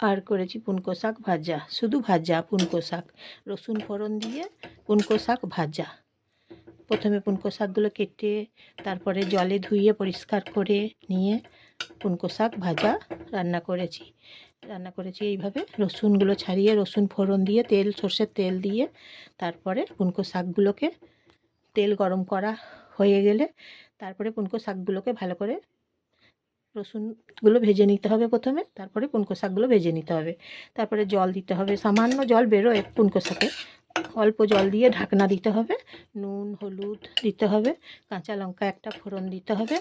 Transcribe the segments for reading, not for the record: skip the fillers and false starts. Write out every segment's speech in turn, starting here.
আর করেছি পুনকো শাক ভাজা, শুধু ভাজা পুনকো শাক, রসুন ফোড়ন দিয়ে পুনকো শাক ভাজা। প্রথমে পুনকো শাকগুলো কেটে তারপরে জলে ধুয়ে পরিষ্কার করে নিয়ে পুনকো শাক ভাজা রান্না করেছি। এইভাবে রসুনগুলো ছাড়িয়ে রসুন ফোড়ন দিয়ে তেল, সর্ষের তেল দিয়ে তারপরে পুনকো শাকগুলোকে, তেল গরম করা হয়ে গেলে তারপরে পুনকো শাকগুলোকে ভালো করে, রসুনগুলো ভেজে নিতে হবে প্রথমে, তারপরে পুনকো শাকগুলো ভেজে নিতে হবে। তারপরে জল দিতে হবে, সামান্য জল বেরোয় পুনকো শাকে, অল্প জল দিয়ে ঢাকনা দিতে হবে। নুন হলুদ দিতে হবে, কাঁচা লঙ্কা একটা ফোড়ন দিতে হবে।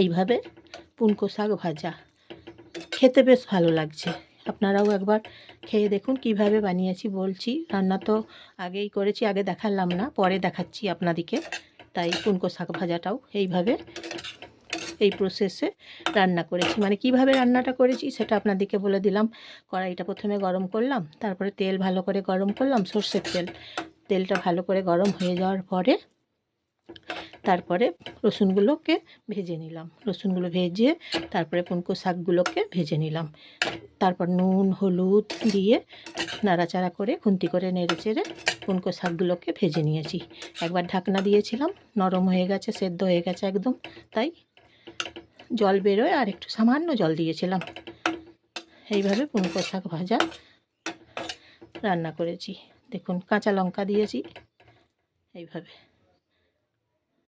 এইভাবে পুনকো শাক ভাজা খেতে বেশ ভালো লাগছে। আপনারাও একবার খেয়ে দেখুন কিভাবে বানিয়েছি। বলছি রান্না তো আগেই করেছি, আগে দেখালাম না, পরে দেখাচ্ছি আপনাদেরকে। তাই পুনকো শাক ভাজাটাও এইভাবে, এই প্রসেসে রান্না করেছি। মানে কিভাবে রান্নাটা করেছি সেটা আপনাদেরকে বলে দিলাম। কড়াইটা প্রথমে গরম করলাম, তারপরে তেল ভালো করে গরম করলাম, সর্ষের তেল। তেলটা ভালো করে গরম হয়ে যাওয়ার পরে তারপরে রসুনগুলোকে ভেজে নিলাম, রসুনগুলো ভেজে তারপরে পুনকো শাকগুলোকে ভেজে নিলাম। তারপর নুন হলুদ দিয়ে নাড়াচাড়া করে খুন্তি করে নেড়ে চেড়ে পুনকো শাকগুলোকে ভেজে নিয়েছি। একবার ঢাকনা দিয়েছিলাম, নরম হয়ে গেছে, সেদ্ধ হয়ে গেছে একদম, তাই জল বেরোয় আর একটু সামান্য জল দিয়েছিলাম। এইভাবে পুনকো শাক ভাজা রান্না করেছি। দেখুন কাঁচা লঙ্কা দিয়েছি এইভাবে।